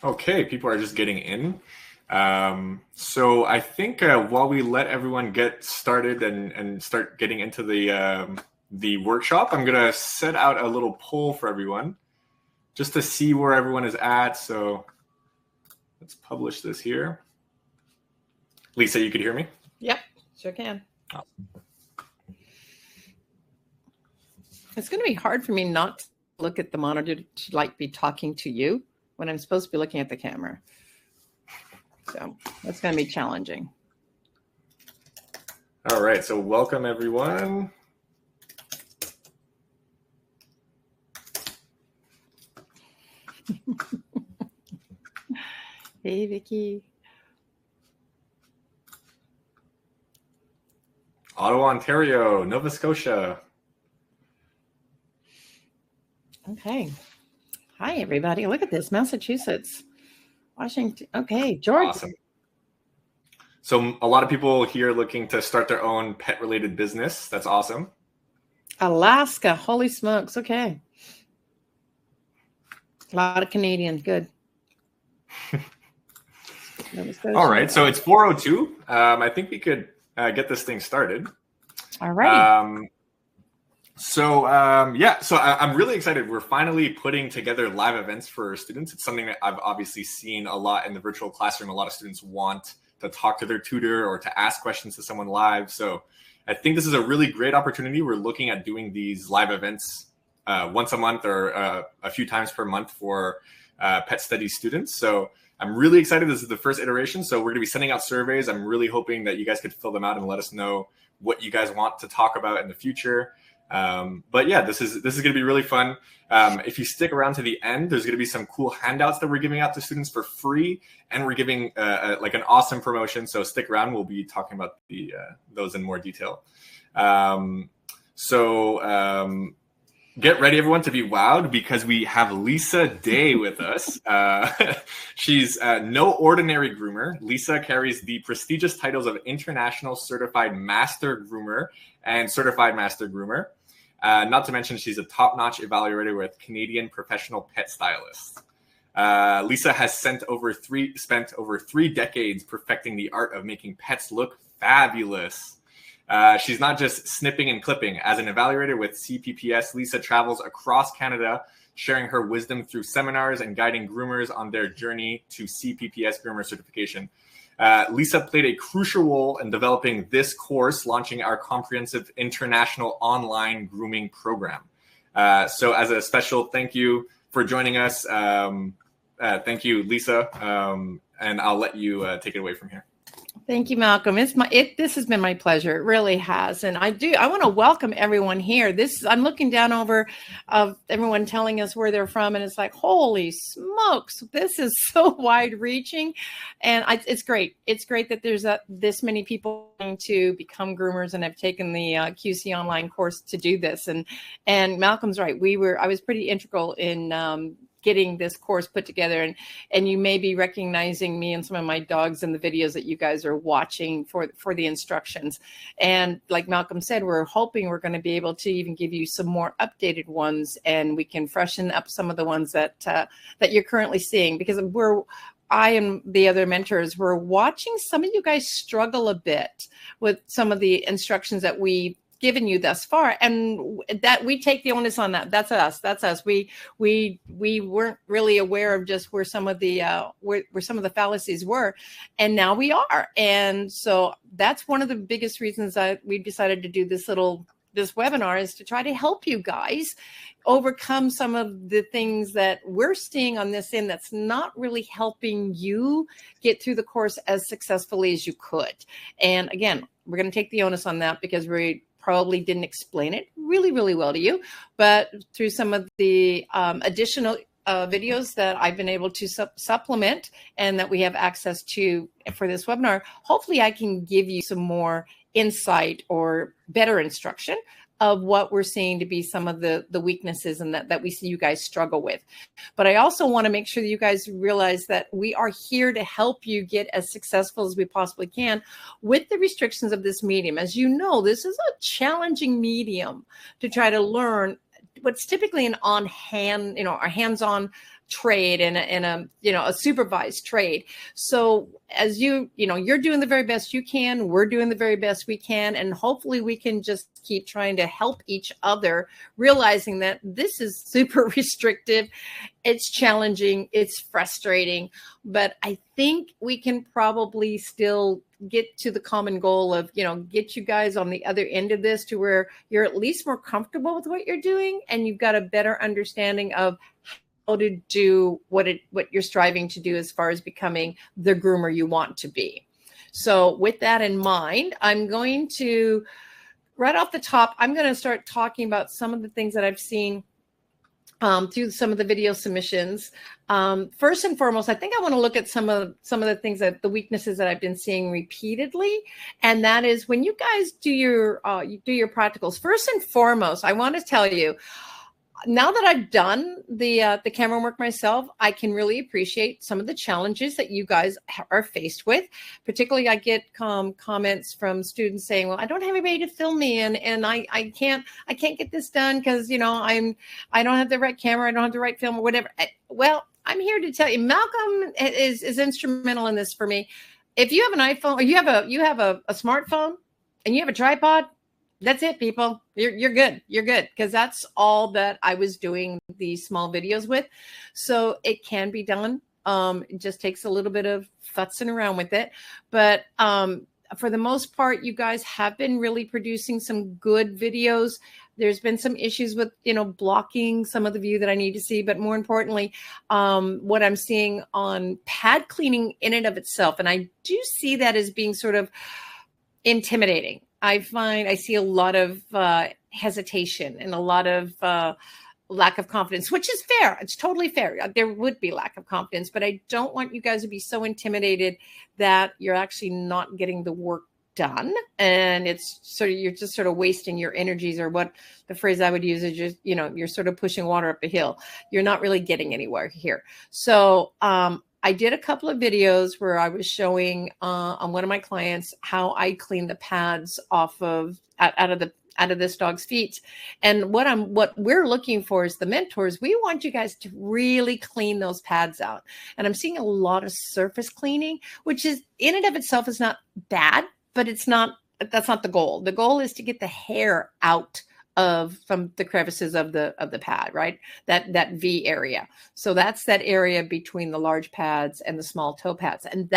Okay, people are just getting in. So I think while we let everyone get started and start getting into the workshop, I'm gonna set out a little poll for everyone just to see where everyone is at. So let's publish this here. Lisa, you could hear me? Yep, sure can. Awesome. It's going to be hard for me not to look at the monitor to like be talking to you when I'm supposed to be looking at the camera. So that's going to be challenging. All right, so welcome everyone. Hey, Vicky. Ottawa, Ontario, Nova Scotia. Okay. Hi, everybody. Look at this. Massachusetts, Washington. Okay, Georgia. Awesome. So a lot of people here looking to start their own pet-related business. That's awesome. Alaska. Holy smokes. Okay. A lot of Canadians. Good. All right. So it's 4:02. I think we could get this thing started. All right. So I'm really excited. We're finally putting together live events for students. It's something that I've obviously seen a lot in the virtual classroom. A lot of students want to talk to their tutor or to ask questions to someone live. So I think this is a really great opportunity. We're looking at doing these live events once a month or a few times per month for pet studies students. So I'm really excited. This is the first iteration. So we're going to be sending out surveys. I'm really hoping that you guys could fill them out and let us know what you guys want to talk about in the future. But yeah, this is going to be really fun. If you stick around to the end, there's going to be some cool handouts that we're giving out to students for free, and we're giving like an awesome promotion. So stick around. We'll be talking about those in more detail. Get ready, everyone, to be wowed because we have Lisa Day with us. She's no ordinary groomer. Lisa carries the prestigious titles of International Certified Master Groomer and Certified Master Groomer. Not to mention, she's a top-notch evaluator with Canadian Professional Pet Stylists. Lisa has spent over 3 decades perfecting the art of making pets look fabulous. She's not just snipping and clipping. As an evaluator with CPPS, Lisa travels across Canada, sharing her wisdom through seminars and guiding groomers on their journey to CPPS groomer certification. Lisa played a crucial role in developing this course, launching our comprehensive international online grooming program. So as a special thank you for joining us, thank you, Lisa, and I'll let you take it away from here. Thank you, Malcolm. This has been my pleasure. It really has. And I want to welcome everyone here. I'm looking down over of everyone telling us where they're from. And it's like, holy smokes, this is so wide reaching. And it's great. It's great that there's this many people wanting to become groomers and have taken the QC online course to do this. And Malcolm's right. I was pretty integral in, getting this course put together, and you may be recognizing me and some of my dogs in the videos that you guys are watching for the instructions. And like Malcolm said, we're hoping we're going to be able to even give you some more updated ones, and we can freshen up some of the ones that you're currently seeing, because I and the other mentors were watching some of you guys struggle a bit with some of the instructions that we've given you thus far, and that we take the onus on that. That's us. We weren't really aware of just where some of the where some of the fallacies were, and now we are. And so that's one of the biggest reasons that we decided to do this webinar, is to try to help you guys overcome some of the things that we're seeing on this end that's not really helping you get through the course as successfully as you could. And again, we're going to take the onus on that because we probably didn't explain it really, really well to you, but through some of the additional videos that I've been able to supplement and that we have access to for this webinar, hopefully I can give you some more insight or better instruction of what we're seeing to be some of the weaknesses and that we see you guys struggle with. But I also want to make sure that you guys realize that we are here to help you get as successful as we possibly can with the restrictions of this medium. As you know, this is a challenging medium to try to learn what's typically an on-hand, our hands-on trade and a supervised trade. So as you're doing the very best you can, we're doing the very best we can, and hopefully we can just keep trying to help each other, realizing that this is super restrictive. It's challenging, it's frustrating, but I think we can probably still get to the common goal of, get you guys on the other end of this to where you're at least more comfortable with what you're doing, and you've got a better understanding of how to do what you're striving to do as far as becoming the groomer you want to be. So with that in mind, I'm going to, right off the top, I'm going to start talking about some of the things that I've seen through some of the video submissions. First and foremost, I think I want to look at some of the things the weaknesses that I've been seeing repeatedly, and that is when you guys do your practicals. First and foremost, I want to tell you, now that I've done the camera work myself, I can really appreciate some of the challenges that you guys are faced with. Particularly, I get comments from students saying, "Well, I don't have anybody to film me, and I can't get this done because I don't have the right camera, I don't have the right film, or whatever." Well, I'm here to tell you, Malcolm is instrumental in this for me. If you have an iPhone or you have a smartphone and you have a tripod, that's it, people. You're good. You're good. Because that's all that I was doing these small videos with. So it can be done. It just takes a little bit of futzing around with it. But for the most part, you guys have been really producing some good videos. There's been some issues with, blocking some of the view that I need to see. But more importantly, what I'm seeing on pad cleaning in and of itself. And I do see that as being sort of intimidating. I see a lot of hesitation and a lot of lack of confidence, which is fair. It's totally fair. There would be lack of confidence, but I don't want you guys to be so intimidated that you're actually not getting the work done. And you're just sort of wasting your energies, or what the phrase I would use is just, you're sort of pushing water up a hill. You're not really getting anywhere here. So, I did a couple of videos where I was showing on one of my clients how I clean the pads off of out of this dog's feet. And what we're looking for as the mentors, we want you guys to really clean those pads out. And I'm seeing a lot of surface cleaning, which is in and of itself is not bad, but that's not the goal. The goal is to get the hair out from the crevices of the pad, right? That V area. So that's that area between the large pads and the small toe pads. And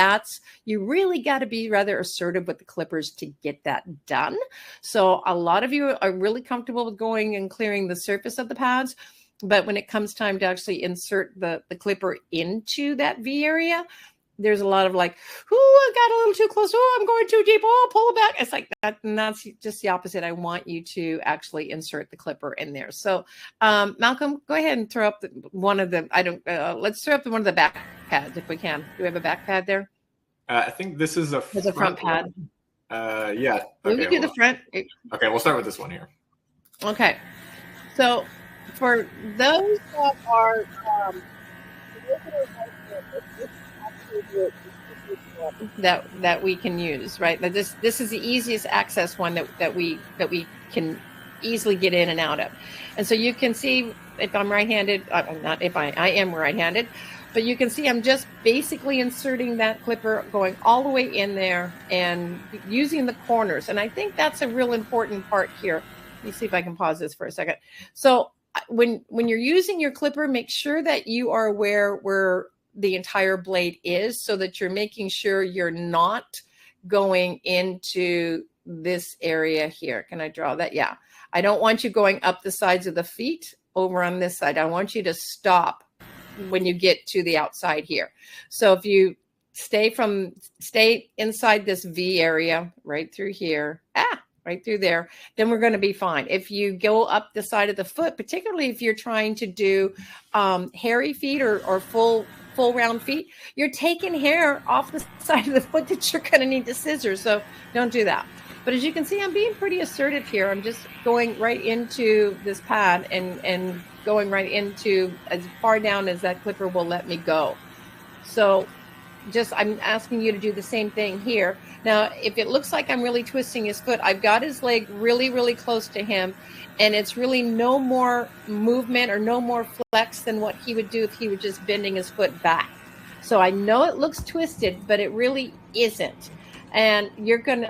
you really got to be rather assertive with the clippers to get that done. So a lot of you are really comfortable with going and clearing the surface of the pads. But when it comes time to actually insert the clipper into that V area, there's a lot of like, I got a little too close. I'm going too deep. Pull it back. It's like that. And that's just the opposite. I want you to actually insert the clipper in there. So, Malcolm, go ahead and throw up one of the, let's throw up one of the back pads if we can. Do we have a back pad there? I think this is a front pad. Yeah. Okay, we do the front. Okay, we'll start with this one here. Okay. So for those that are, that we can use, right? This is the easiest access one that we can easily get in and out of. And so you can see if I'm right-handed, I am right-handed, but you can see I'm just basically inserting that clipper, going all the way in there and using the corners. And I think that's a real important part here. Let me see if I can pause this for a second. So when you're using your clipper, make sure that you are aware where the entire blade is, so that you're making sure you're not going into this area here. Can I draw that? Yeah. I don't want you going up the sides of the feet over on this side. I want you to stop when you get to the outside here. So if you stay inside this V area right through here, right through there, then we're going to be fine. If you go up the side of the foot, particularly if you're trying to do hairy feet or full round feet, you're taking hair off the side of the foot that you're going to need to scissor. So don't do that. But as you can see, I'm being pretty assertive here. I'm just going right into this pad and going right into as far down as that clipper will let me go. So I'm asking you to do the same thing here. Now, if it looks like I'm really twisting his foot, I've got his leg really, really close to him, and it's really no more movement or no more flex than what he would do if he were just bending his foot back. So I know it looks twisted, but it really isn't. And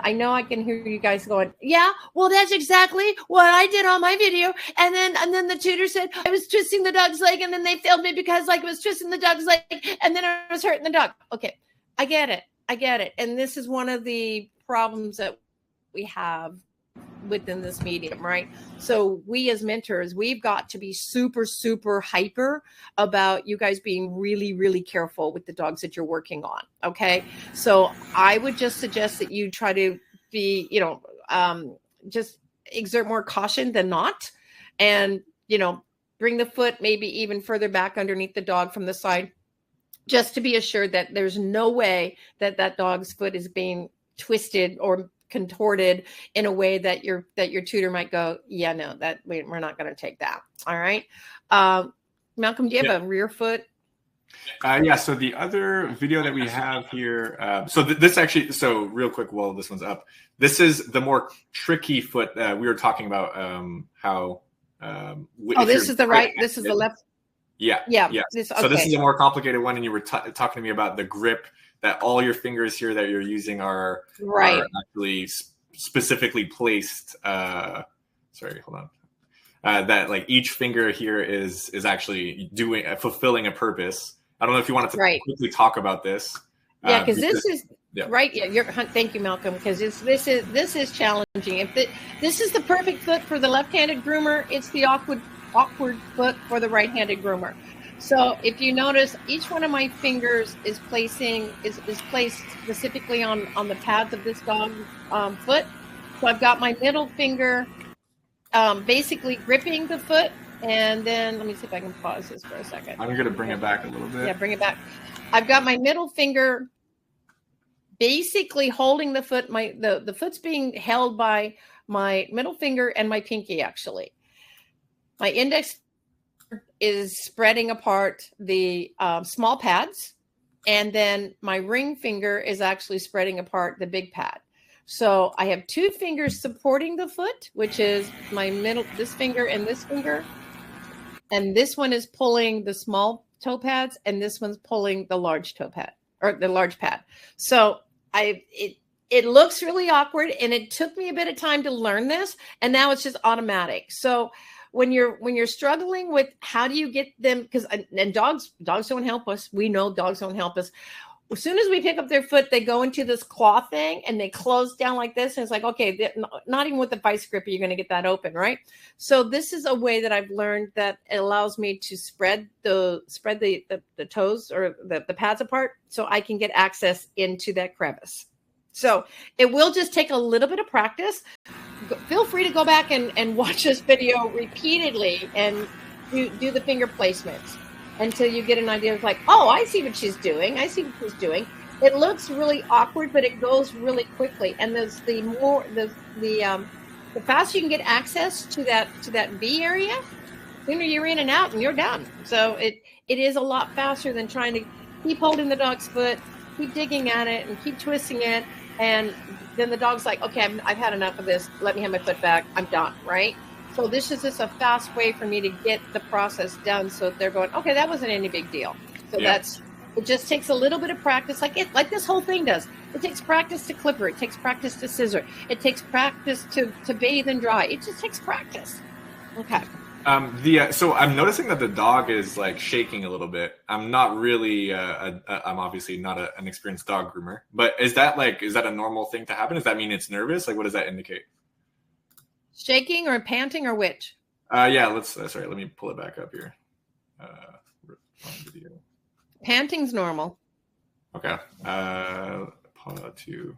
I know I can hear you guys going, yeah, well, that's exactly what I did on my video. And then the tutor said I was twisting the dog's leg, and then they failed me because like I was twisting the dog's leg, and then I was hurting the dog. Okay, I get it. And this is one of the problems that we have within this medium, right? So we as mentors, we've got to be super, super hyper about you guys being really, really careful with the dogs that you're working on. Okay. So I would just suggest that you try to be, just exert more caution than not. And, bring the foot maybe even further back underneath the dog from the side, just to be assured that there's no way that dog's foot is being twisted or contorted in a way that your tutor might go, yeah, no, that we're not going to take that. All right. Malcolm, do you have a rear foot? Yeah. So the other video that we have here, this actually, so real quick while this one's up, this is the more tricky foot. We were talking about how. This is the right. This is the left. Yeah. So this is a more complicated one, and you were talking to me about the grip, that all your fingers here that you're using are actually specifically placed. Sorry, hold on. That like each finger here is actually fulfilling a purpose. I don't know if you wanted to quickly talk about this. Yeah, because this is right. Yeah, thank you, Malcolm. Because this is challenging. This is the perfect foot for the left-handed groomer. It's the awkward foot for the right-handed groomer. So if you notice, each one of my fingers is placed specifically on the pads of this dog foot. So I've got my middle finger basically gripping the foot. And then let me see if I can pause this for a second. I'm going to bring it back a little bit. Yeah, bring it back. I've got my middle finger basically holding the foot. The foot's being held by my middle finger and my pinky, actually. My index is spreading apart the small pads, and then my ring finger is actually spreading apart the big pad. So I have two fingers supporting the foot, which is my middle, this finger and this finger, and this one is pulling the small toe pads, and this one's pulling the large toe pad or the large pad. So it looks really awkward, and it took me a bit of time to learn this, and now it's just automatic. So when you're struggling with how do you get them, because dogs don't help us. We know dogs don't help us. As soon as we pick up their foot, they go into this claw thing and they close down like this. And it's like, okay, not even with the vice grip are you going to get that open, right? So this is a way that I've learned that it allows me to spread the toes or the pads apart so I can get access into that crevice. So it will just take a little bit of practice. Feel free to go back and watch this video repeatedly and do the finger placements until you get an idea of like, oh, I see what she's doing. It looks really awkward, but it goes really quickly. And the faster you can get access to that V area, the sooner you're in and out and you're done. So it is a lot faster than trying to keep holding the dog's foot, keep digging at it, and keep twisting it. And then the dog's like, okay, I've had enough of this. Let me have my foot back. I'm done, right? So this is just a fast way for me to get the process done. So they're going, okay, that wasn't any big deal. So it just takes a little bit of practice, like this whole thing does. It takes practice to clipper. It takes practice to scissor. It takes practice to bathe and dry. It just takes practice. Okay. So I'm noticing that the dog is like shaking a little bit. I'm not really, I'm obviously not an experienced dog groomer, but is that a normal thing to happen? Does that mean it's nervous? Like, what does that indicate? Shaking or panting or which? Yeah, let me pull it back up here. Video. Panting's normal. Okay. Paw to.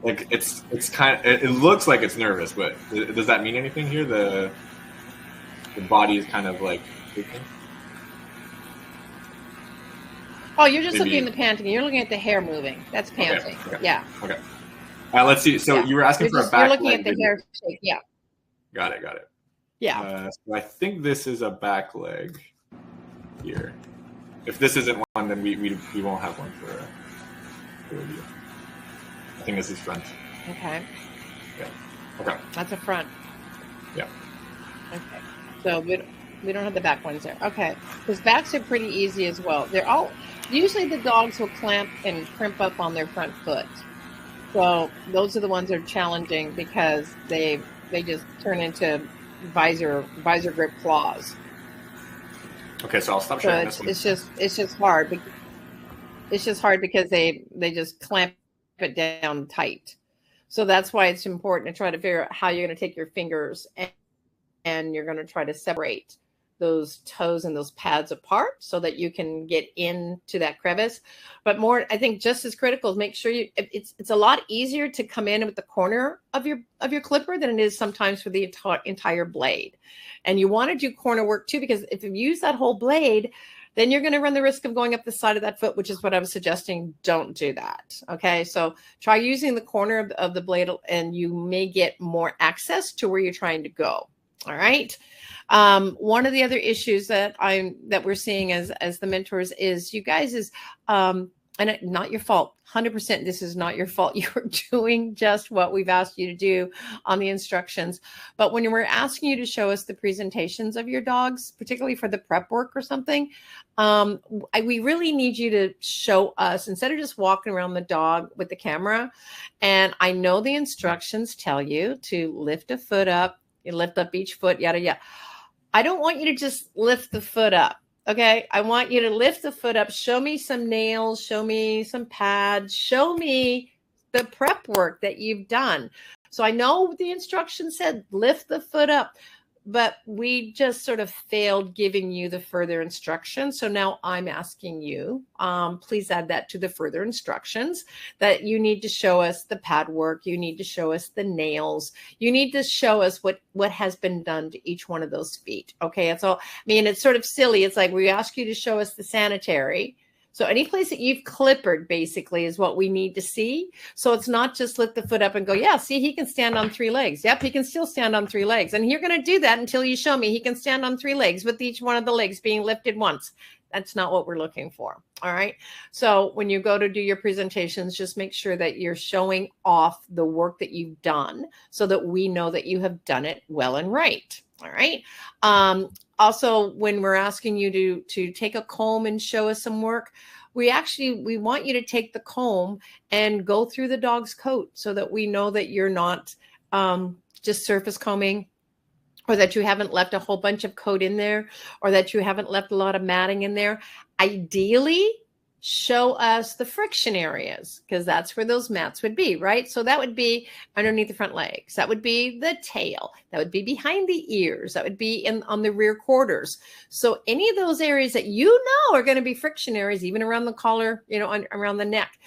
Like it's kind of, it looks like it's nervous, but does that mean anything here? The body is kind of like shaking. Oh, you're just looking at the panting. You're looking at the hair moving. That's panting. Okay. Yeah. Okay. Let's see. So you were asking for a back leg. You're looking at the hair shake. Yeah. Got it. Yeah. So I think this is a back leg here. If this isn't one, then we won't have one for review. I think this is front. Okay. Yeah. Okay. That's a front. Yeah. Okay. So we don't have the back ones there. Okay. Because backs are pretty easy as well. They're all usually the dogs will clamp and crimp up on their front foot. So those are the ones that are challenging because they just turn into visor grip claws. Okay, so I'll stop sharing this one. It's just hard. It's just hard because they just clamp it down tight. So that's why it's important to try to figure out how you're going to take your fingers and you're going to try to separate those toes and those pads apart so that you can get into that crevice. But more, I think just as critical is make sure it's a lot easier to come in with the corner of your clipper than it is sometimes for the entire blade. And you want to do corner work too, because if you use that whole blade, then you're going to run the risk of going up the side of that foot, which is what I was suggesting. Don't do that. Okay. So try using the corner of the blade and you may get more access to where you're trying to go. All right. One of the other issues that we're seeing as the mentors is you guys is, and not your fault, 100%. This is not your fault. You're doing just what we've asked you to do on the instructions. But when we're asking you to show us the presentations of your dogs, particularly for the prep work or something, we really need you to show us instead of just walking around the dog with the camera. And I know the instructions tell you to lift a foot up, you lift up each foot, yada, yada. I don't want you to just lift the foot up. Okay. I want you to lift the foot up. Show me some nails, show me some pads, show me the prep work that you've done. So I know the instructions said lift the foot up, but we just sort of failed giving you the further instructions. So now I'm asking you, please add that to the further instructions that you need to show us the pad work. You need to show us the nails. You need to show us what has been done to each one of those feet. Okay. It's all, I mean, it's sort of silly. It's like we ask you to show us the sanitary. So any place that you've clippered basically is what we need to see. So it's not just lift the foot up and go, yeah, see, he can stand on 3 legs. Yep, he can still stand on 3 legs. And you're going to do that until you show me he can stand on 3 legs with each one of the legs being lifted once. That's not what we're looking for. All right. So when you go to do your presentations, just make sure that you're showing off the work that you've done so that we know that you have done it well and right. All right. Also, when we're asking you to take a comb and show us some work, we want you to take the comb and go through the dog's coat so that we know that you're not just surface combing, or that you haven't left a whole bunch of coat in there, or that you haven't left a lot of matting in there. Ideally, show us the friction areas, because that's where those mats would be, right? So that would be underneath the front legs. That would be the tail. That would be behind the ears. That would be on the rear quarters. So any of those areas that you know are going to be friction areas, even around the collar, around the neck,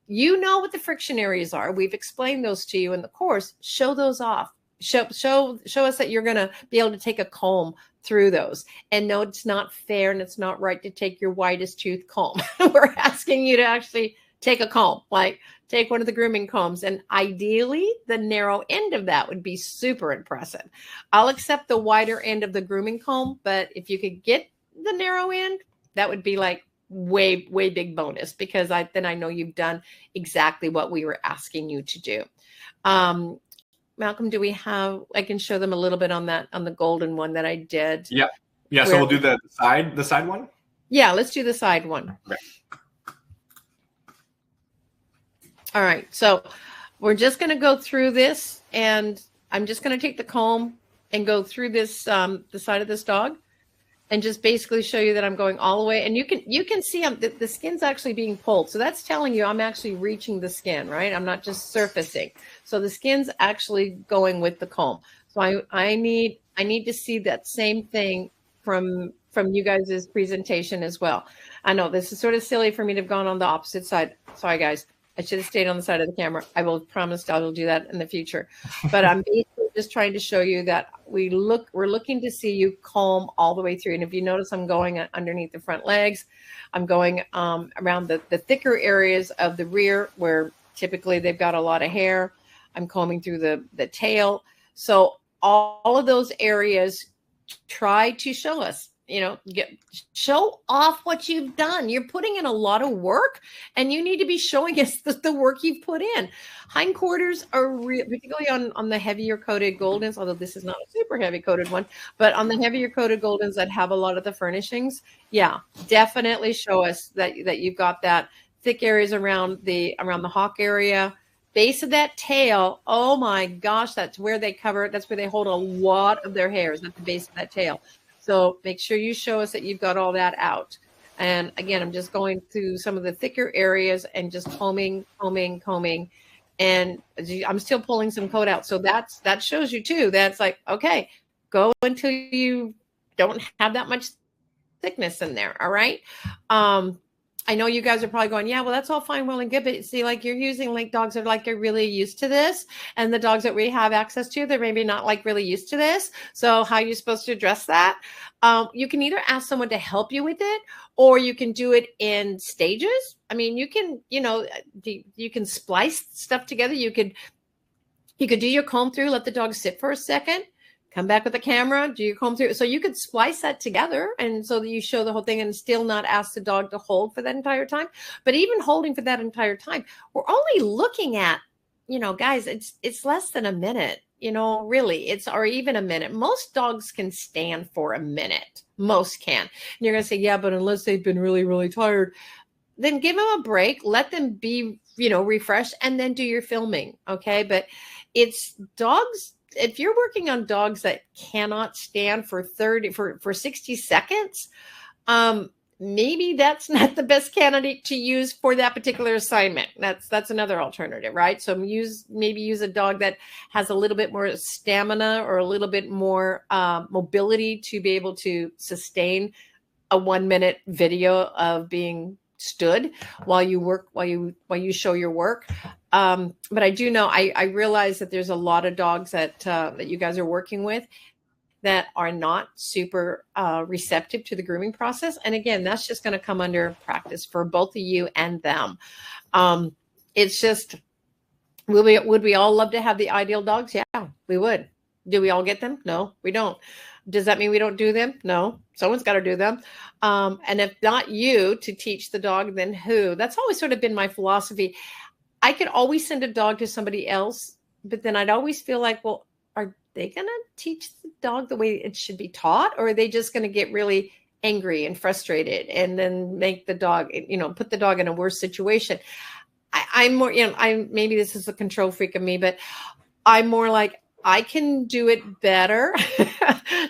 you know what the friction areas are. We've explained those to you in the course. Show those off. Show us that you're going to be able to take a comb through those. And no, it's not fair and it's not right to take your widest tooth comb. We're asking you to actually take a comb, like take one of the grooming combs. And ideally, the narrow end of that would be super impressive. I'll accept the wider end of the grooming comb, but if you could get the narrow end, that would be like way, way big bonus, because then I know you've done exactly what we were asking you to do. Malcolm, I can show them a little bit on the golden one that I did. Yeah. So we'll do the side one. Yeah, let's do the side one. Okay. All right. So we're just going to go through this, and I'm just going to take the comb and go through this, the side of this dog, and just basically show you that I'm going all the way. And you can see the skin's actually being pulled. So that's telling you I'm actually reaching the skin, right? I'm not just surfacing. So the skin's actually going with the comb. So I need to see that same thing from you guys' presentation as well. I know this is sort of silly for me to have gone on the opposite side. Sorry, guys. I should have stayed on the side of the camera. I will promise I will do that in the future. But I'm basically just trying to show you that we're looking to see you comb all the way through. And if you notice, I'm going underneath the front legs. I'm going around the thicker areas of the rear where typically they've got a lot of hair. I'm combing through the tail. So all of those areas, try to show us. show off what you've done. You're putting in a lot of work, and you need to be showing us the work you've put in. Hindquarters are particularly on the heavier coated Goldens, although this is not a super heavy coated one, but on the heavier coated Goldens that have a lot of the furnishings, yeah, definitely show us that you've got that thick areas around the hock area. Base of that tail, oh my gosh, that's where they cover it. That's where they hold a lot of their hairs at the base of that tail. So make sure you show us that you've got all that out. And again, I'm just going through some of the thicker areas and just combing. And I'm still pulling some coat out. So that shows you too. That's like, okay, go until you don't have that much thickness in there. All right. I know you guys are probably going, yeah, well, that's all fine, well and good. But see, like you're using like dogs that are like, they're really used to this. And the dogs that we have access to, they're maybe not like really used to this. So how are you supposed to address that? You can either ask someone to help you with it, or you can do it in stages. I mean, you can, you can splice stuff together. You could do your comb through, let the dog sit for a second, come back with the camera, do your comb through. So you could splice that together, and so that you show the whole thing and still not ask the dog to hold for that entire time. But even holding for that entire time, we're only looking at, guys, it's less than a minute, really, or even a minute. Most dogs can stand for a minute. Most can. And you're going to say, yeah, but unless they've been really, really tired, then give them a break, let them be, refreshed, and then do your filming. Okay. But it's dogs. If you're working on dogs that cannot stand for 60 seconds, maybe that's not the best candidate to use for that particular assignment. That's another alternative, right? So maybe use a dog that has a little bit more stamina or a little bit more mobility to be able to sustain a 1 minute video of being stood while you work, while you show your work. But I do know, I realize that there's a lot of dogs that you guys are working with that are not super receptive to the grooming process. And again, that's just going to come under practice for both of you and them. It's just, would we all love to have the ideal dogs? Yeah, we would. Do we all get them? No, we don't. Does that mean we don't do them? No, someone's got to do them. And if not you to teach the dog, then who? That's always sort of been my philosophy. I could always send a dog to somebody else, but then I'd always feel like, well, are they going to teach the dog the way it should be taught? Or are they just going to get really angry and frustrated and then make the dog, put the dog in a worse situation? I'm more, maybe this is a control freak of me, but I'm more like, I can do it better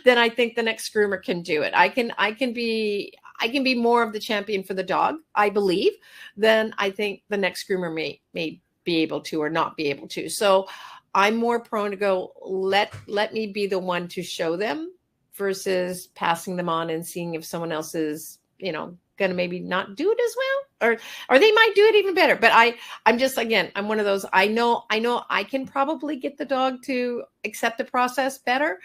than I think the next groomer can do it. I can be more of the champion for the dog, I believe, than I think the next groomer may be able to or not be able to. So I'm more prone to go, let me be the one to show them versus passing them on and seeing if someone else is, going to maybe not do it as well, or they might do it even better. But I'm just, again, I'm one of those, I know I can probably get the dog to accept the process better.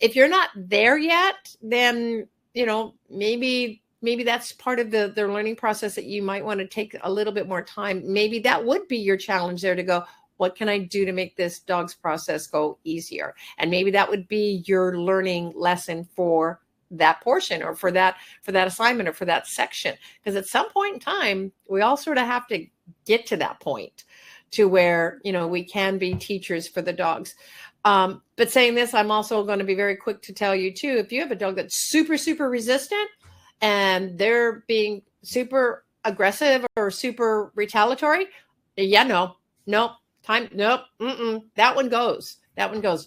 If you're not there yet, then, maybe that's part of the learning process that you might want to take a little bit more time. Maybe that would be your challenge there to go, what can I do to make this dog's process go easier? And maybe that would be your learning lesson for that portion or for that assignment or for that section. Because at some point in time, we all sort of have to get to that point to where, we can be teachers for the dogs. But saying this, I'm also going to be very quick to tell you too, if you have a dog that's super, super resistant and they're being super aggressive or super retaliatory, nope, that one goes.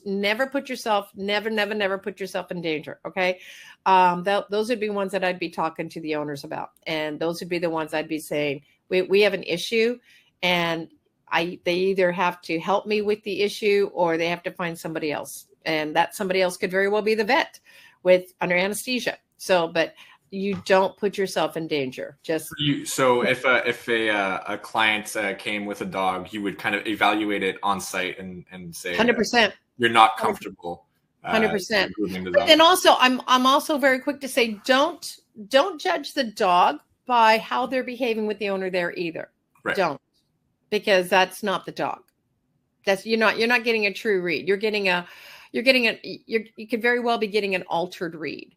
Never put yourself in danger. Okay. Those would be ones that I'd be talking to the owners about. And those would be the ones I'd be saying, we have an issue, and they either have to help me with the issue or they have to find somebody else. And that somebody else could very well be the vet under anesthesia. So, but you don't put yourself in danger. So if a client came with a dog, you would kind of evaluate it on site and say 100%. You're not comfortable. 100%. But then also, I'm also very quick to say, don't judge the dog by how they're behaving with the owner there either. Right. Don't, because that's not the dog. You're not getting a true read. You could very well be getting an altered read.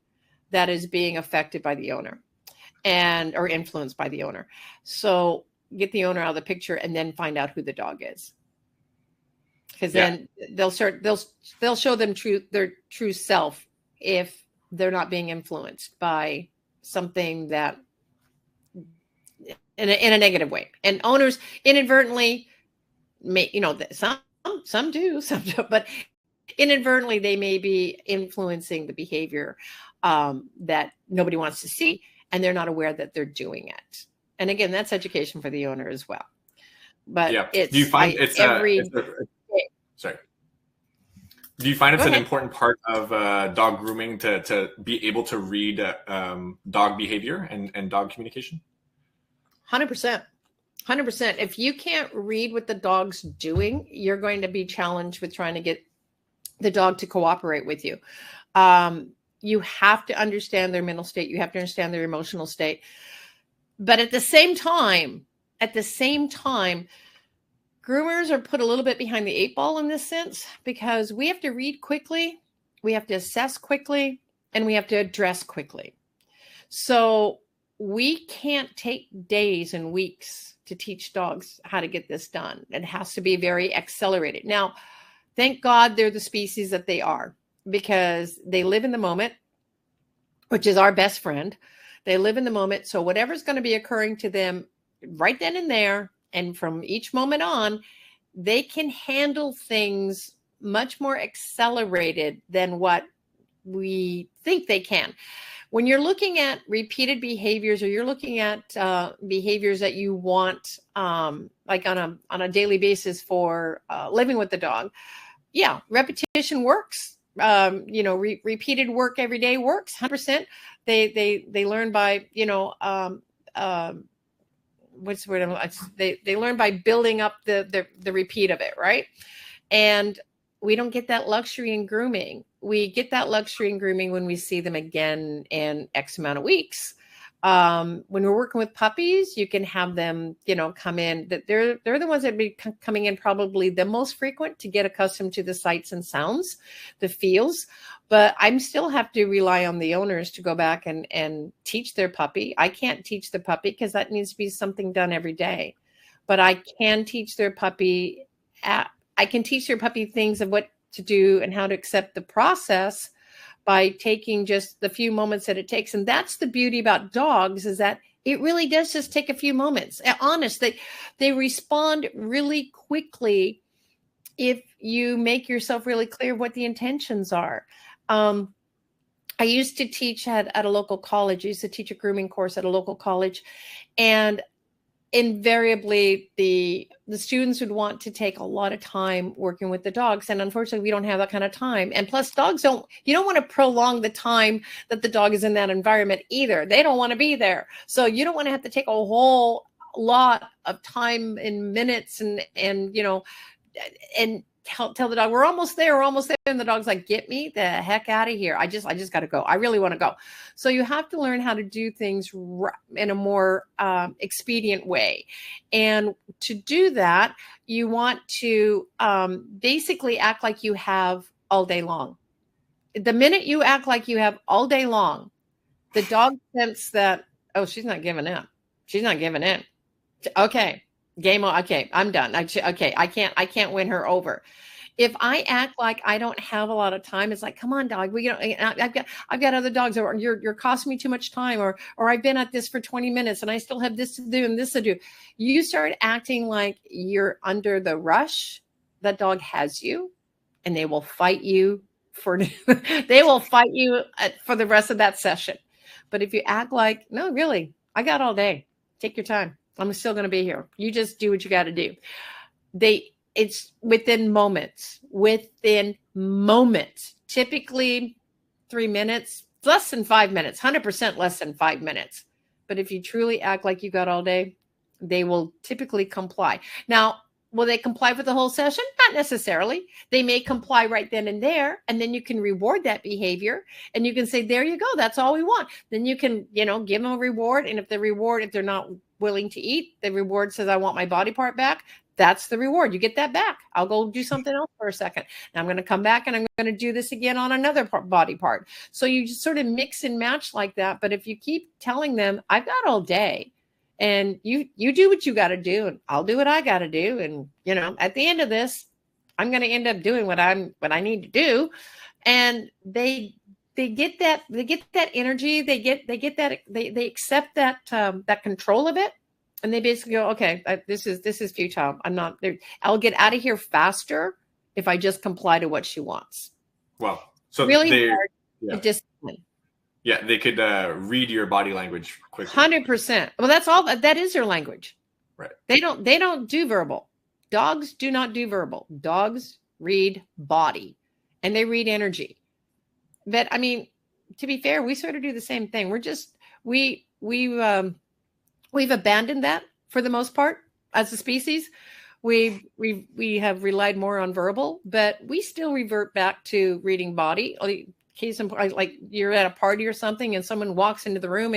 that is being affected by the owner and or influenced by the owner. So get the owner out of the picture and then find out who the dog is. Because then they'll show them their true self if they're not being influenced by something that in a negative way. And owners inadvertently may, some do, some don't, but inadvertently they may be influencing the behavior that nobody wants to see, and they're not aware that they're doing it. And again, that's education for the owner as well. But do you find sorry? Do you find it's an important part of dog grooming to be able to read dog behavior and dog communication? 100%. 100%. If you can't read what the dog's doing, you're going to be challenged with trying to get the dog to cooperate with you. You have to understand their mental state. You have to understand their emotional state. But at the same time, groomers are put a little bit behind the 8 ball in this sense, because we have to read quickly, we have to assess quickly, and we have to address quickly. So we can't take days and weeks to teach dogs how to get this done. It has to be very accelerated. Now, thank God they're the species that they are, because they live in the moment, which is our best friend. They live in the moment. So whatever's going to be occurring to them right then and there, and from each moment on, they can handle things much more accelerated than what we think they can. When you're looking at repeated behaviors, or you're looking at behaviors that you want, like on a daily basis for living with the dog, repetition works. Repeated work every day works 100%. They learn by, what's the word? They learn by building up the repeat of it, right? And we don't get that luxury in grooming. We get that luxury in grooming when we see them again in X amount of weeks. When we're working with puppies, you can have them, come in. That they're the ones that be coming in probably the most frequent to get accustomed to the sights and sounds, the feels. But I still have to rely on the owners to go back and teach their puppy. I can't teach the puppy because that needs to be something done every day. But I can teach their puppy. I can teach their puppy things of what to do and how to accept the process by taking just the few moments that it takes. And that's the beauty about dogs, is that it really does just take a few moments. Honest, they respond really quickly if you make yourself really clear what the intentions are. I used to teach at a local college. I used to teach a grooming course at a local college, and invariably the students would want to take a lot of time working with the dogs. And unfortunately, we don't have that kind of time. And plus, you don't want to prolong the time that the dog is in that environment either. They don't want to be there. So you don't want to have to take a whole lot of time in minutes and tell the dog, we're almost there. And the dog's like, get me the heck out of here. I just got to go. I really want to go. So you have to learn how to do things in a more expedient way. And to do that, you want to basically act like you have all day long. The minute you act like you have all day long, the dog senses that, oh, she's not giving in. She's not giving in. Okay. Game on. Okay, I'm done. I can't win her over. If I act like I don't have a lot of time, it's like, come on, dog. I've got other dogs, or you're costing me too much time, or I've been at this for 20 minutes and I still have this to do and this to do. You start acting like you're under the rush. That dog has you, and they will fight you for the rest of that session. But if you act like, no, really, I got all day. Take your time. I'm still going to be here. You just do what you got to do. It's within moments, typically 3 minutes, less than 5 minutes, 100% less than 5 minutes. But if you truly act like you got all day, they will typically comply. Now, will they comply for the whole session? Not necessarily. They may comply right then and there, and then you can reward that behavior, and you can say, there you go. That's all we want. Then you can, give them a reward. And if they're not willing to eat, the reward says, I want my body part back. That's the reward. You get that back. I'll go do something else for a second. Now I'm going to come back and I'm going to do this again on another body part. So you just sort of mix and match like that. But if you keep telling them, I've got all day, and you do what you got to do, and I'll do what I got to do. And, you know, at the end of this, I'm going to end up doing what I need to do. And they get that energy. They accept that control of it. And they basically go, okay, this is futile. I'm not there. I'll get out of here faster if I just comply to what she wants. Wow. So really hard to discipline. Yeah, they could read your body language quickly. 100%. Well, that's all. That is their language. Right. They don't do verbal. Dogs do not do verbal. Dogs read body, and they read energy. But I mean, to be fair, we sort of do the same thing. We're just we've abandoned that for the most part as a species. We have relied more on verbal, but we still revert back to reading body. Case in point, like you're at a party or something and someone walks into the room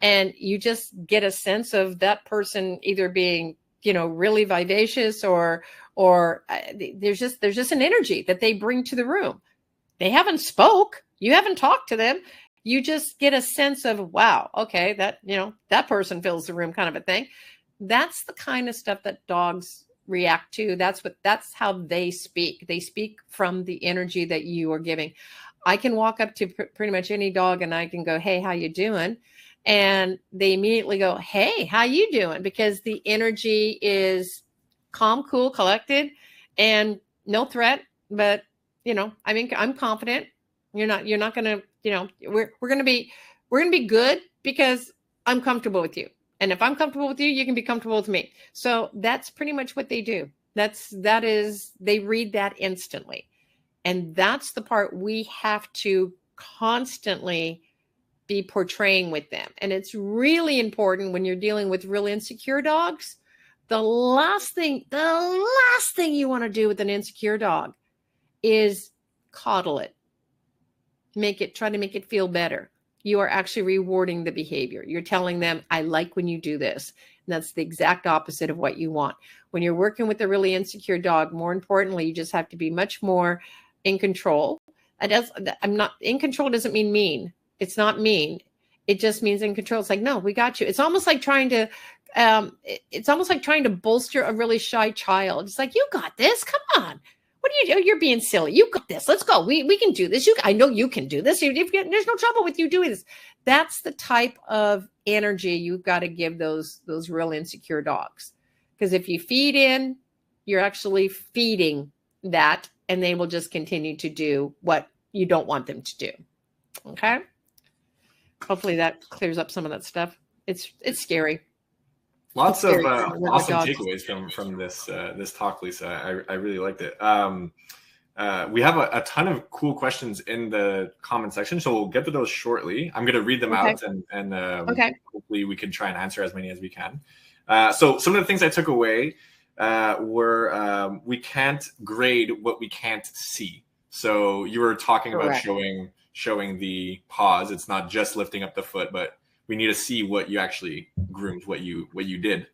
and you just get a sense of that person either being, you know, really vivacious or there's just an energy that they bring to the room. They haven't spoke. You haven't talked to them. You just get a sense of, wow, okay, that, you know, that person fills the room kind of a thing. That's the kind of stuff that dogs react to. That's how they speak. They speak from the energy that you are giving. I can walk up to pretty much any dog and I can go, hey, how you doing? And they immediately go, hey, how you doing? Because the energy is calm, cool, collected, and no threat. But, you know, I mean, I'm confident. You're not going to, you know, we're going to be good because I'm comfortable with you. And if I'm comfortable with you, you can be comfortable with me. So that's pretty much what they do. They read that instantly. And that's the part we have to constantly be portraying with them. And it's really important when you're dealing with really insecure dogs. The last thing you want to do with an insecure dog is coddle it. Try to make it feel better. You are actually rewarding the behavior. You're telling them, I like when you do this. And that's the exact opposite of what you want. When you're working with a really insecure dog, more importantly, you just have to be much more in control. I'm not in control doesn't mean mean. It's not mean. It just means in control. It's like, no, we got you. It's almost like trying to bolster a really shy child. It's like, you got this. Come on. What are you doing? You're being silly. You got this. Let's go. We can do this. I know you can do this. There's no trouble with you doing this. That's the type of energy you've got to give those real insecure dogs. Because if you feed in, you're actually feeding that, and they will just continue to do what you don't want them to do. Okay. Hopefully that clears up some of that stuff. It's scary. Lots of awesome takeaways from this talk, Lisa. I really liked it. We have a ton of cool questions in the comment section, so we'll get to those shortly. I'm going to read them out, and hopefully we can try and answer as many as we can. So some of the things I took away were we can't grade what we can't see. So you were talking about showing the paws. It's not just lifting up the foot, but we need to see what you actually groomed, what you did.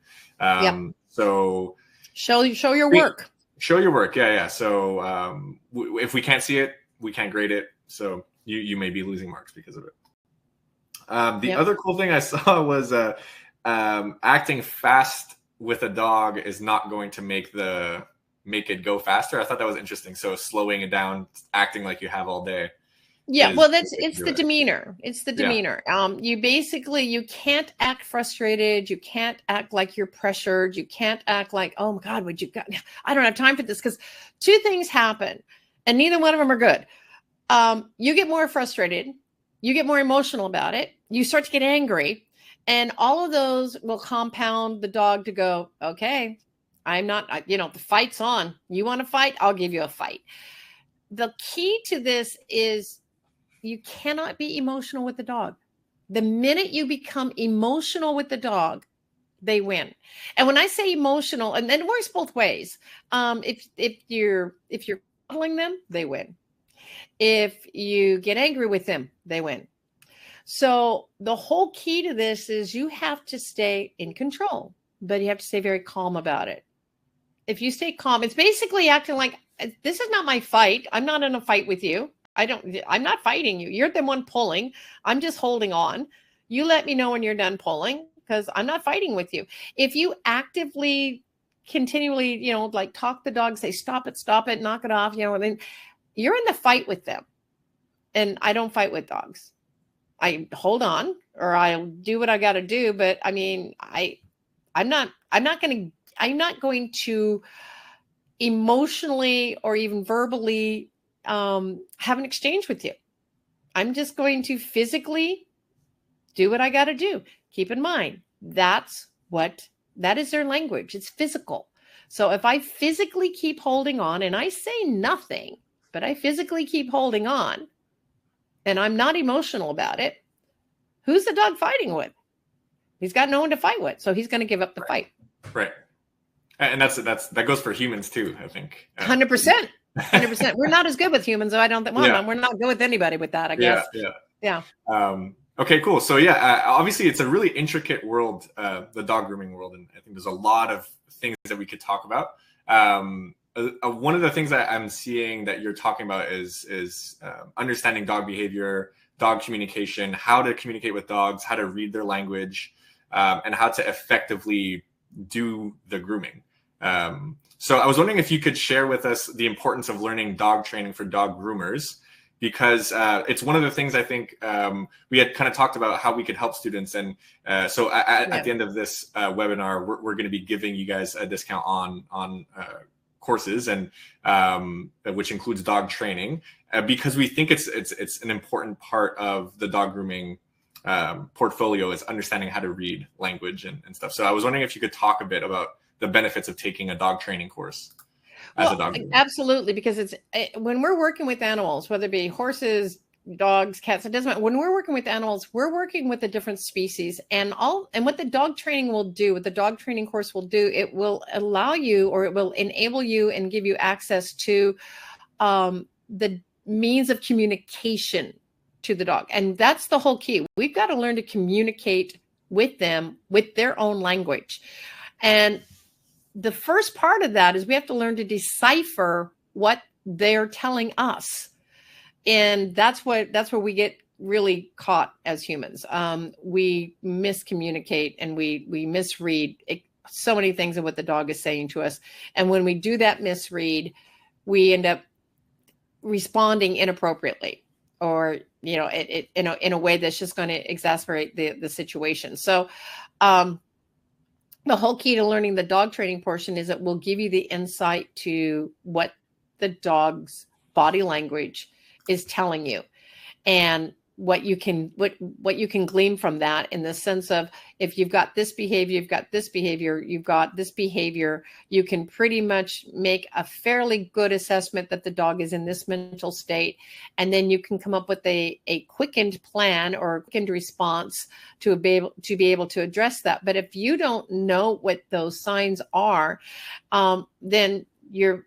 So show your work. Show your work. Yeah. So if we can't see it, we can't grade it. So you may be losing marks because of it. The other cool thing I saw was acting fast with a dog is not going to make it go faster. I thought that was interesting. So slowing it down, acting like you have all day. Yeah, well, it's the demeanor. It's the demeanor. You can't act frustrated. You can't act like you're pressured. You can't act like, oh my God, I don't have time for this, because two things happen and neither one of them are good. You get more frustrated. You get more emotional about it. You start to get angry, and all of those will compound the dog to go, okay, I'm not, the fight's on. You want to fight? I'll give you a fight. The key to this is you cannot be emotional with the dog. The minute you become emotional with the dog, they win. And when I say emotional, and then it works both ways. If you're cuddling them, they win. If you get angry with them, they win. So the whole key to this is you have to stay in control, but you have to stay very calm about it. if you stay calm, it's basically acting like this is not my fight. I'm not in a fight with you. I'm not fighting you. You're the one pulling. I'm just holding on. You let me know when you're done pulling because I'm not fighting with you. If you actively, continually, like talk the dog, say, stop it, knock it off, then you're in the fight with them. And I don't fight with dogs. I hold on or I'll do what I got to do. But I mean, I'm not going to emotionally or even verbally have an exchange with you. I'm just going to physically do what I got to do. Keep in mind, that is their language. It's physical. So if I physically keep holding on and I say nothing, but I physically keep holding on and I'm not emotional about it, who's the dog fighting with? He's got no one to fight with. So he's going to give up the fight. Right. And that goes for humans too, I think. 100%. 100%. We're not as good with humans, so I don't think. Well, we're not good with anybody with that, I guess. Yeah. Okay, cool. So obviously it's a really intricate world, the dog grooming world, and I think there's a lot of things that we could talk about. One of the things that I'm seeing that you're talking about is understanding dog behavior, dog communication, how to communicate with dogs, how to read their language, and how to effectively do the grooming. So I was wondering if you could share with us the importance of learning dog training for dog groomers, because it's one of the things I think we had kind of talked about how we could help students. And so at the end of this webinar, we're going to be giving you guys a discount on courses, and which includes dog training, because we think it's an important part of the dog grooming portfolio is understanding how to read language and stuff. So I was wondering if you could talk a bit about the benefits of taking a dog training course as a dog groomer. Absolutely, because when we're working with animals, whether it be horses, dogs, cats, it doesn't matter. When we're working with animals, we're working with a different species, and what the dog training will do, what the dog training course will do, it will allow you, or it will enable you and give you access to the means of communication to the dog. And that's the whole key. We've got to learn to communicate with them with their own language. And the first part of that is we have to learn to decipher what they're telling us. And that's where we get really caught as humans. We miscommunicate and we misread so many things of what the dog is saying to us. And when we do that misread, we end up responding inappropriately, or it in a way that's just going to exacerbate the situation. So the whole key to learning the dog training portion is it will give you the insight to what the dog's body language is telling you, and what you can glean from that, in the sense of, if you've got this behavior, you've got this behavior, you can pretty much make a fairly good assessment that the dog is in this mental state. And then you can come up with a quickened plan or a quickened response to be able to address that. But if you don't know what those signs are, then you're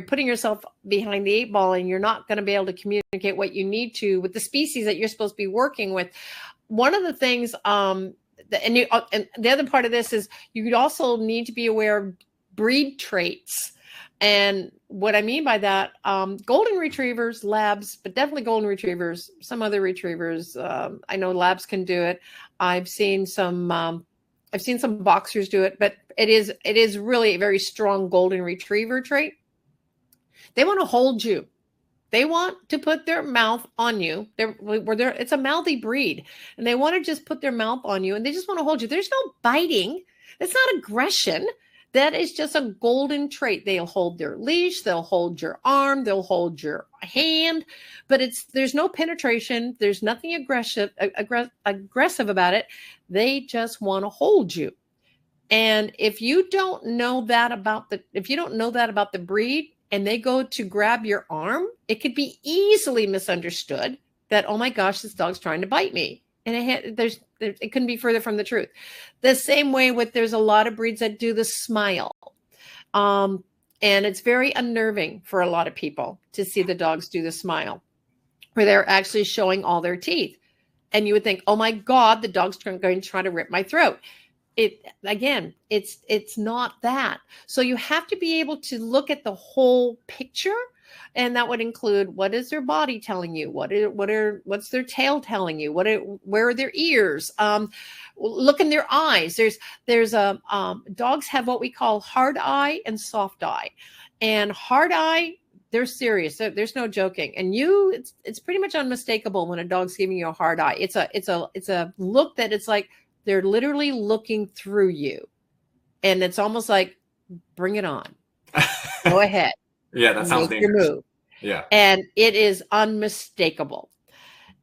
putting yourself behind the 8 ball, and you're not going to be able to communicate what you need to with the species that you're supposed to be working with. One of the things, and the other part of this is you could also need to be aware of breed traits. And what I mean by that, golden retrievers, labs, but definitely golden retrievers, some other retrievers. I know labs can do it. I've seen some boxers do it, but it is really a very strong golden retriever trait. They want to hold you. They want to put their mouth on you. It's a mouthy breed, and they want to just put their mouth on you, and they just want to hold you. There's no biting. It's not aggression. That is just a golden trait. They'll hold their leash. They'll hold your arm. They'll hold your hand, but there's no penetration. There's nothing aggressive about it. They just want to hold you. And if you don't know that about the breed, and they go to grab your arm, it could be easily misunderstood that, oh my gosh, this dog's trying to bite me. And it couldn't be further from the truth. The same way there's a lot of breeds that do the smile. And it's very unnerving for a lot of people to see the dogs do the smile, where they're actually showing all their teeth. And you would think, oh my God, the dog's going to try to rip my throat. it's not that. So you have to be able to look at the whole picture. And that would include, what is their body telling you? What's their tail telling you? Where are their ears? Look in their eyes. There's dogs have what we call hard eye and soft eye. And hard eye, they're serious. There's no joking. And it's pretty much unmistakable when a dog's giving you a hard eye. It's a look that it's like they're literally looking through you. And it's almost like, bring it on. Go ahead. Yeah, that sounds dangerous. Your move. Yeah. And it is unmistakable.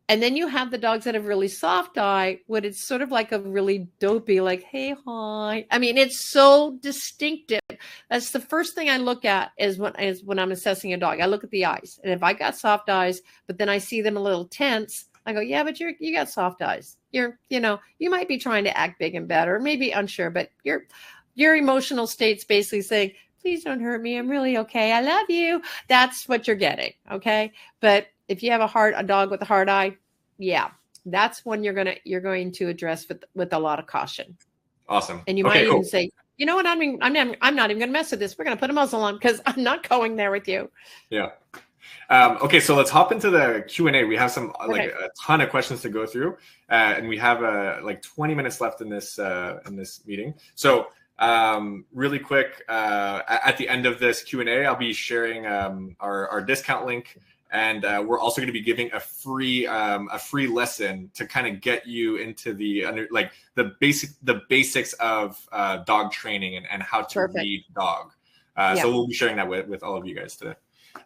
And then you have the dogs that have really soft eye, when it's sort of like a really dopey, like, hey, hi. I mean, it's so distinctive. That's the first thing I look at is when I'm assessing a dog. I look at the eyes. And if I got soft eyes, but then I see them a little tense, I go, yeah, but you got soft eyes. You might be trying to act big and bad, or maybe unsure, but your emotional state's basically saying, please don't hurt me. I'm really okay. I love you. That's what you're getting. Okay. But if you have a dog with a hard eye, yeah, that's when you're going to address with a lot of caution. Awesome. And you might even say, you know what? I'm not even going to mess with this. We're going to put a muzzle on because I'm not going there with you. Yeah. Okay. So let's hop into the Q&A. We have a ton of questions to go through, and we have 20 minutes left in this meeting. So really quick, at the end of this Q&A, I'll be sharing our discount link, and we're also going to be giving a free lesson to kind of get you into the basics of dog training and how to Perfect. read dog. So we'll be sharing that with all of you guys today.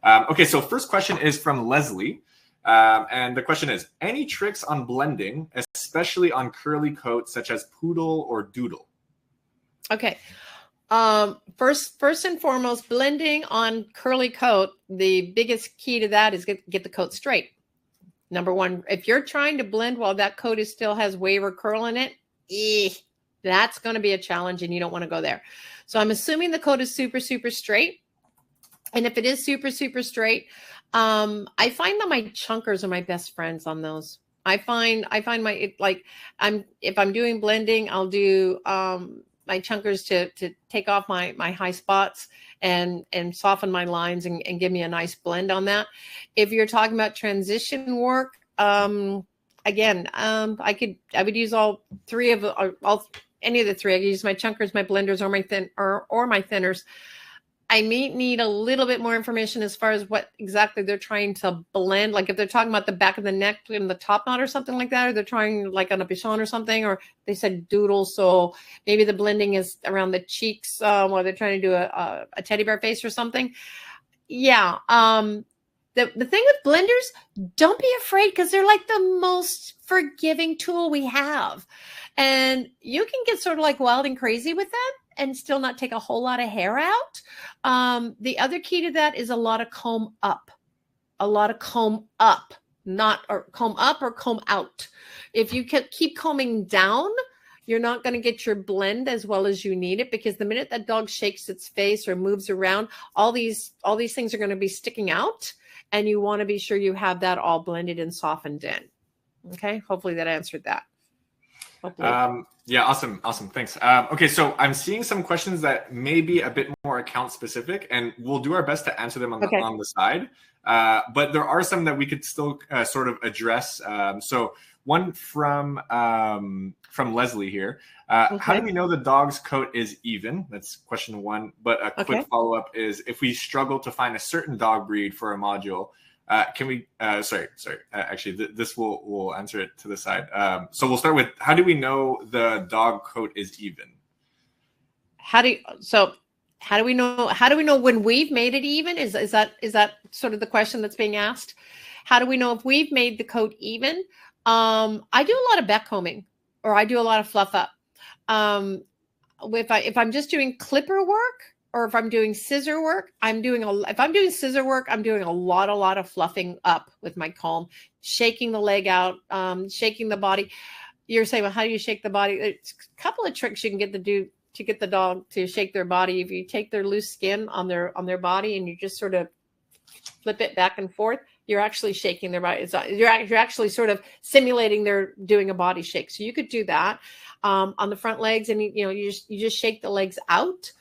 Okay, so first question is from Leslie. And the question is, any tricks on blending, especially on curly coats such as poodle or doodle? Okay. First and foremost, blending on curly coat, the biggest key to that is get the coat straight. Number one, if you're trying to blend while that coat still has wave or curl in it, that's going to be a challenge, and you don't want to go there. So I'm assuming the coat is super, super straight. And if it is super, super straight, I find that my chunkers are my best friends on those. I find if I'm doing blending, I'll do my chunkers to take off my high spots and soften my lines and give me a nice blend on that. If you're talking about transition work, I would use any of the three. I could use my chunkers, my blenders, or my thinners. I may need a little bit more information as far as what exactly they're trying to blend. Like if they're talking about the back of the neck and the top knot or something like that, or they're trying like on a bichon or something, or they said doodle. So maybe the blending is around the cheeks while they're trying to do a teddy bear face or something. Yeah. The thing with blenders, don't be afraid, because they're like the most forgiving tool we have. And you can get sort of like wild and crazy with them and still not take a whole lot of hair out. The other key to that is a lot of comb up. Not or comb up or comb out. If you keep combing down, you're not going to get your blend as well as you need it, because the minute that dog shakes its face or moves around, all these things are going to be sticking out, and you want to be sure you have that all blended and softened in. Okay, hopefully that answered that. Yeah, awesome. Thanks. Okay, so I'm seeing some questions that may be a bit more account specific, and we'll do our best to answer them on the side. But there are some that we could still sort of address. So one from Leslie here. How do we know the dog's coat is even? That's question one. But a quick follow-up is, if we struggle to find a certain dog breed for a module, can we, actually, this will answer it to the side. So we'll start with, how do we know the dog coat is even? How do we know when we've made it even? Is that sort of the question that's being asked? How do we know if we've made the coat even? I do a lot of back combing, or I do a lot of fluff up. If I'm just doing clipper work, or if I'm doing scissor work, I'm doing a lot of fluffing up with my comb, shaking the leg out, shaking the body. You're saying, well, how do you shake the body? It's a couple of tricks you can get to get the dog to shake their body. If you take their loose skin on their body and you just sort of flip it back and forth, you're actually shaking their body. You're actually sort of simulating they're doing a body shake. So you could do that on the front legs, and you just shake the legs out.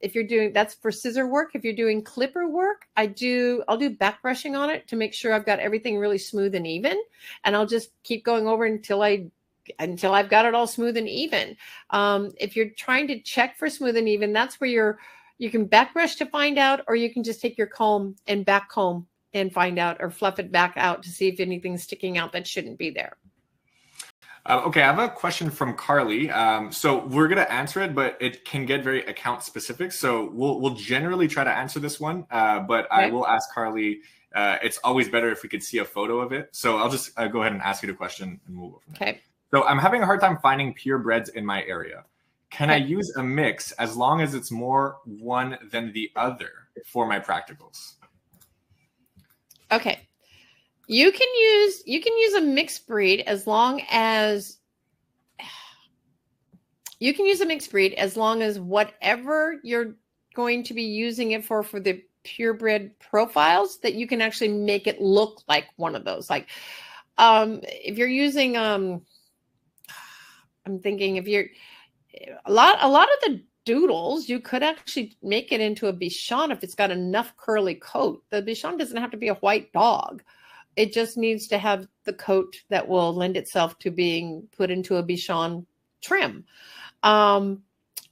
If you're doing, that's for scissor work. If you're doing clipper work, I'll do back brushing on it to make sure I've got everything really smooth and even. And I'll just keep going over until I've got it all smooth and even. If you're trying to check for smooth and even, that's where you can back brush to find out, or you can just take your comb and back comb and find out, or fluff it back out to see if anything's sticking out that shouldn't be there. Okay, I have a question from Carly. So we're going to answer it, but it can get very account specific. So we'll generally try to answer this one, but I will ask Carly. It's always better if we could see a photo of it. So I'll just go ahead and ask you the question, and we'll go from there. Okay. So I'm having a hard time finding purebreds in my area. Can I use a mix as long as it's more one than the other for my practicals? Okay. You can use a mixed breed as long as whatever you're going to be using it for the purebred profiles, that you can actually make it look like one of those. Like if you're using I'm thinking if you're a lot of the doodles, you could actually make it into a Bichon if it's got enough curly coat. The Bichon doesn't have to be a white dog. It just needs to have the coat that will lend itself to being put into a Bichon trim.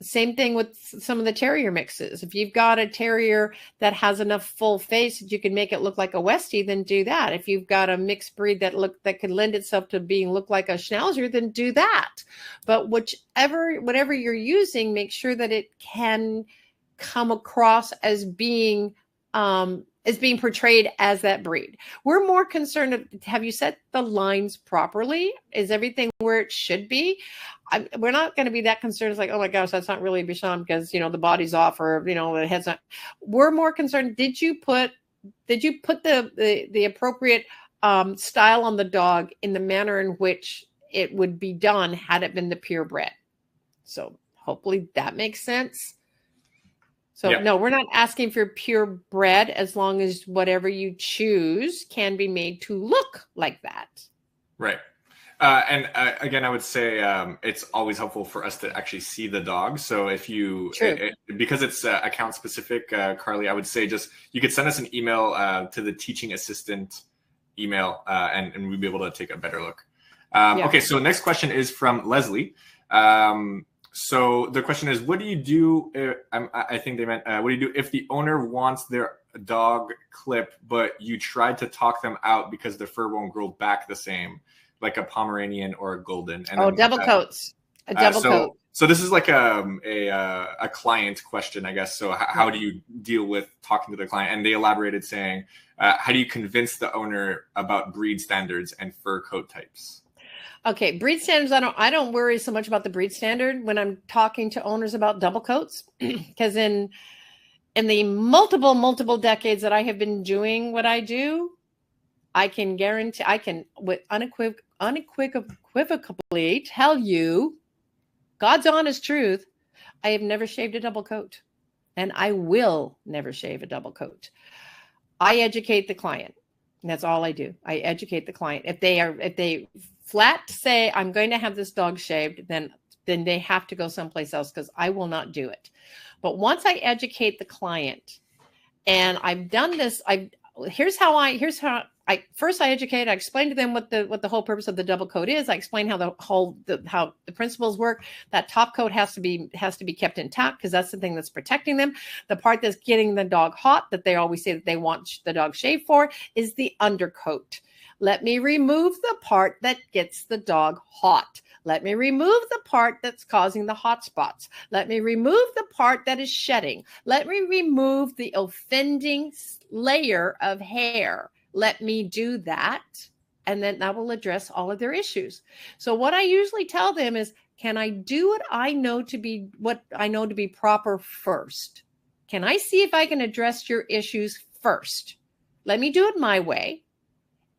Same thing with some of the terrier mixes. If you've got a terrier that has enough full face that you can make it look like a Westie, then do that. If you've got a mixed breed that could lend itself to look like a Schnauzer, then do that. But whatever you're using, make sure that it can come across as being portrayed as that breed. We're more concerned, have you set the lines properly? Is everything where it should be? We're not going to be that concerned. It's like, oh my gosh, that's not really a Bichon because, the body's off, or, the head's not. We're more concerned, did you put the appropriate style on the dog in the manner in which it would be done had it been the purebred? So hopefully that makes sense. So no, we're not asking for purebred as long as whatever you choose can be made to look like that. Right. And again, I would say it's always helpful for us to actually see the dog. So if you, because it's account specific, Carly, I would say you could send us an email to the teaching assistant email, and we'd be able to take a better look. Okay, so next question is from Leslie. So the question is, what do you do? I think they meant, what do you do if the owner wants their dog clipped, but you tried to talk them out because the fur won't grow back the same, like a Pomeranian or a Golden? And double coats. A double coat. So this is like a client question, I guess. So how do you deal with talking to the client? And they elaborated saying, how do you convince the owner about breed standards and fur coat types? Okay, breed standards. I don't worry so much about the breed standard when I'm talking to owners about double coats, because in the multiple decades that I have been doing what I do, I can guarantee, I can with unequivocally tell you, God's honest truth, I have never shaved a double coat, and I will never shave a double coat. I educate the client. And that's all I do. I educate the client. If they flat say, I'm going to have this dog shaved, then they have to go someplace else, because I will not do it. But once I educate the client, and I've done this, here's how I educate. I explain to them what the whole purpose of the double coat is. I explain how how the principles work. That top coat has to be kept intact, because that's the thing that's protecting them. The part that's getting the dog hot, that they always say that they want the dog shaved for, is the undercoat. Let me remove the part that gets the dog hot. Let me remove the part that's causing the hot spots. Let me remove the part that is shedding. Let me remove the offending layer of hair. Let me do that, and then that will address all of their issues. So what I usually tell them is, can I do what I know to be proper first? Can I see if I can address your issues first? Let me do it my way.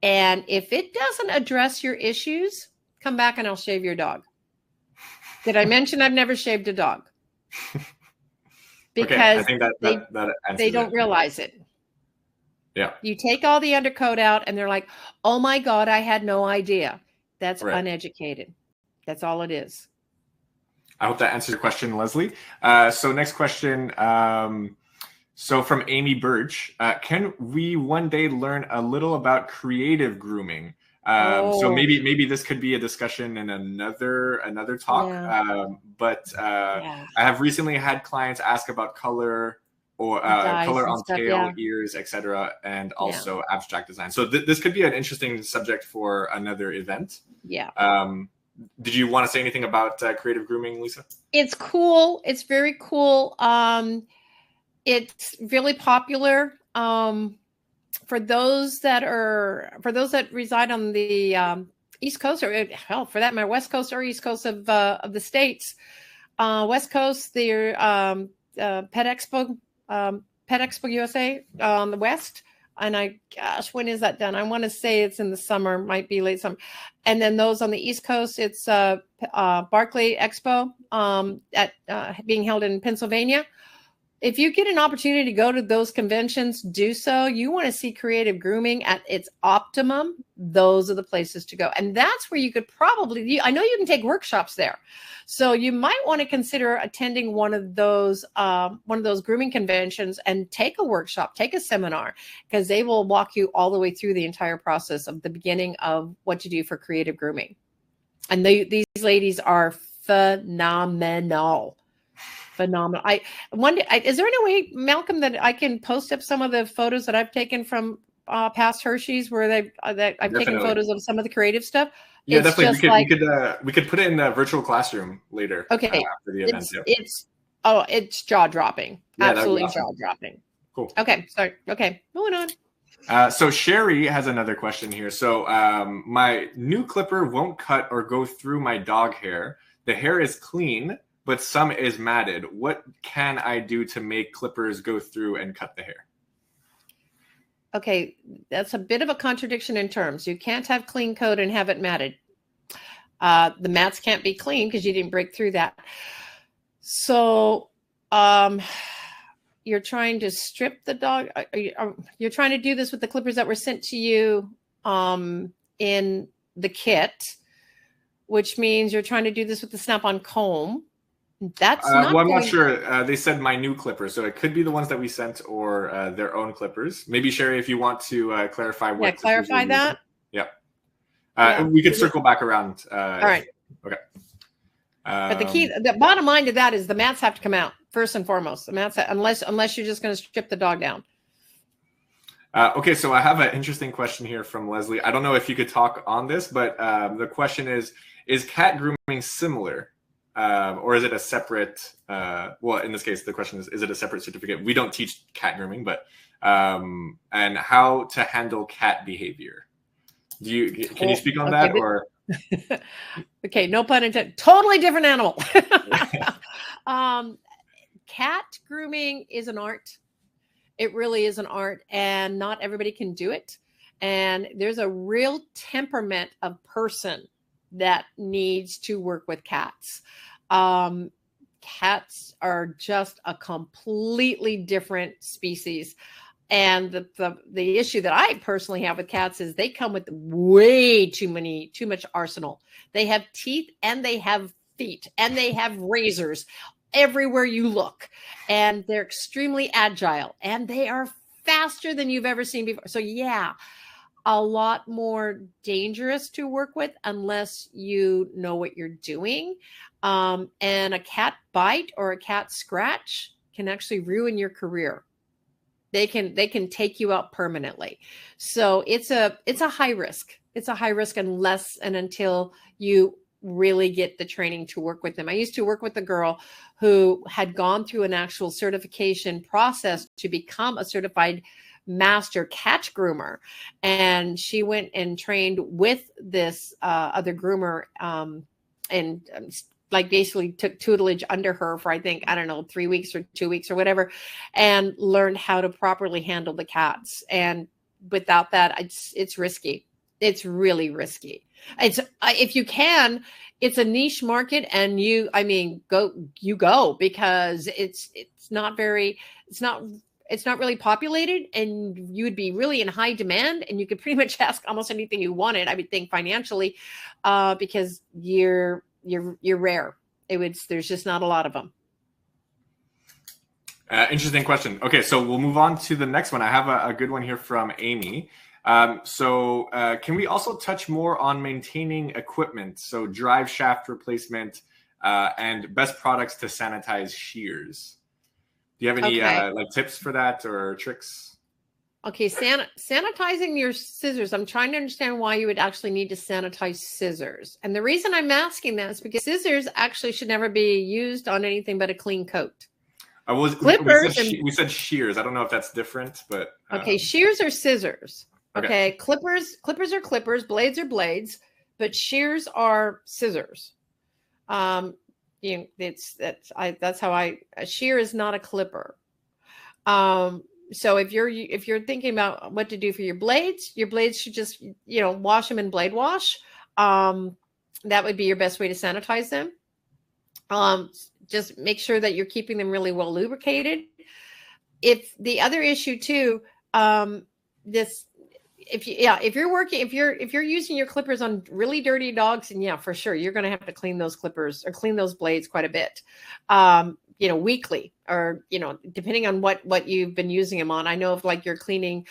And if it doesn't address your issues, come back and I'll shave your dog. Did I mention I've never shaved a dog? Because okay, I think that they don't realize it. Yeah. You take all the undercoat out and they're like, oh my God, I had no idea. That's Right. uneducated. That's all it is. I hope that answers your question, Leslie. So next question. So from Amy Birch, can we one day learn a little about creative grooming? So Oh, maybe this could be a discussion in another talk. yeah. But Yeah. I have recently had clients ask about color or Dyes color and on stuff. tail, Yeah. ears, etc., and Yeah. also abstract design. So this could be an interesting subject for another event. Yeah. Did you want to say anything about creative grooming, Lisa? It's cool. It's very cool. It's really popular. For those that reside on the East Coast, or hell, for that matter, West Coast or East Coast of the states. West Coast, the Pet Expo USA on the West. And when is that done? I want to say it's in the summer, might be late summer. And then those on the East Coast, it's Barclay Expo being held in Pennsylvania. If you get an opportunity to go to those conventions, do so. You want to see creative grooming at its optimum, those are the places to go. And that's where you could I know you can take workshops there. So you might want to consider attending one of those grooming conventions and take a workshop, take a seminar, because they will walk you all the way through the entire process of the beginning of what to do for creative grooming. And these ladies are phenomenal. Phenomenal. I wonder, is there any way, Malcolm, that I can post up some of the photos that I've taken from past Hershey's where I've taken photos of some of the creative stuff? Yeah, it's definitely. Just We could put it in the virtual classroom later. Okay, After the event. it's jaw dropping. Yeah, Absolutely awesome. jaw dropping. Cool. Okay, sorry. Okay, moving on. So Sherry has another question here. So my new clipper won't cut or go through my dog hair. The hair is clean, but some is matted. What can I do to make clippers go through and cut the hair? Okay, that's a bit of a contradiction in terms. You can't have clean coat and have it matted. The mats can't be clean because you didn't break through that. So you're trying to strip the dog. You're trying to do this with the clippers that were sent to you in the kit, which means you're trying to do this with the snap-on comb. That's not. Well, I'm not sure. They said my new clippers, so it could be the ones that we sent or their own clippers. Maybe Sherry, if you want to clarify what. Yeah, clarify that. Yeah. We could circle back around. All right. Okay. But the bottom line to that is the mats have to come out first and foremost. The mats, unless you're just going to strip the dog down. Okay, so I have an interesting question here from Leslie. I don't know if you could talk on this, but the question is cat grooming similar? Or is it a separate, well, in this case, the question is it a separate certificate? We don't teach cat grooming, but, and how to handle cat behavior. Can you speak on that or? Okay. No pun intended. Totally different animal. Cat grooming is an art. It really is an art, and not everybody can do it. And there's a real temperament of person that needs to work with cats. Cats are just a completely different species. And the issue that I personally have with cats is they come with way too much arsenal. They have teeth and they have feet and they have razors everywhere you look. And they're extremely agile and they are faster than you've ever seen before. So yeah, a lot more dangerous to work with unless you know what you're doing. And a cat bite or a cat scratch can actually ruin your career. They can take you out permanently. So it's a high risk. It's a high risk unless and until you really get the training to work with them. I used to work with a girl who had gone through an actual certification process to become a certified master cat groomer. And she went and trained with this other groomer and like basically took tutelage under her for, I think, 3 weeks or 2 weeks or whatever, and learned how to properly handle the cats. And without that, it's risky. It's really risky. If you can, it's a niche market, and go because it's not really populated, and you would be really in high demand, and you could pretty much ask almost anything you wanted, I would think, financially, because you're rare. There's just not a lot of them. Interesting question. Okay, so we'll move on to the next one. I have a good one here from Amy. Can we also touch more on maintaining equipment? So drive shaft replacement and best products to sanitize shears. Do you have any like tips for that or tricks? Okay, sanitizing your scissors. I'm trying to understand why you would actually need to sanitize scissors. And the reason I'm asking that is because scissors actually should never be used on anything but a clean coat. Clippers. We said shears. I don't know if that's different, but okay, shears are scissors. Okay, clippers are clippers, blades are blades, but shears are scissors. That's how a shear is not a clipper. So if you're thinking about what to do for your blades should just, wash them in blade wash. That would be your best way to sanitize them. Just make sure that you're keeping them really well lubricated. If the other issue too, if you're using your clippers on really dirty dogs, and yeah, for sure, you're going to have to clean those clippers or clean those blades quite a bit, weekly, or, depending on what you've been using them on. I know if like you're cleaning,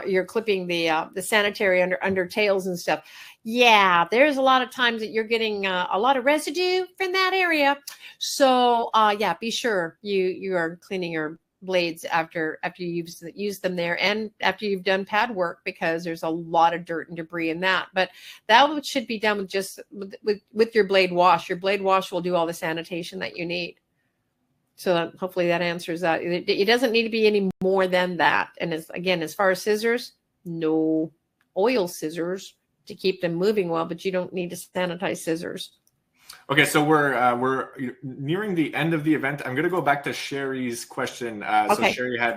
you're clipping the sanitary under tails and stuff. Yeah, there's a lot of times that you're getting a lot of residue from that area. So be sure you are cleaning your blades after you use them there, and after you've done pad work, because there's a lot of dirt and debris in that. But that should be done with your blade wash. Your blade wash will do all the sanitation that you need. So hopefully that answers that. It doesn't need to be any more than that. And as far as scissors, no oil scissors to keep them moving well, but you don't need to sanitize scissors. Okay, so we're nearing the end of the event. I'm going to go back to Sherry's question. So Sherry had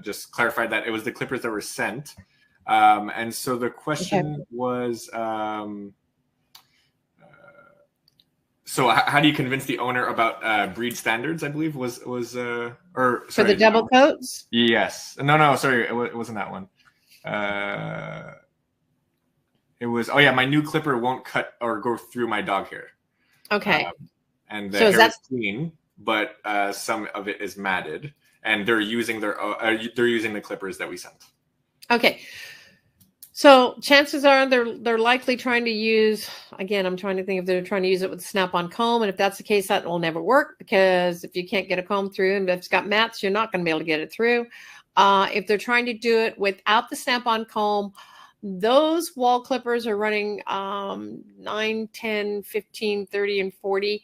just clarified that it was the clippers that were sent, and so the question was, so how do you convince the owner about breed standards? I believe was for the double coats. Yes. No, sorry, it wasn't that one. It was, my new clipper won't cut or go through my dog hair. Okay. And the hair is clean, but some of it is matted, and they're using the clippers that we sent. Okay. So chances are they're likely trying to use, again, I'm trying to think if they're trying to use it with a snap-on comb. And if that's the case, that will never work, because if you can't get a comb through and if it's got mats, you're not going to be able to get it through. If they're trying to do it without the snap-on comb, those wall clippers are running 9, 10, 15, 30, and 40.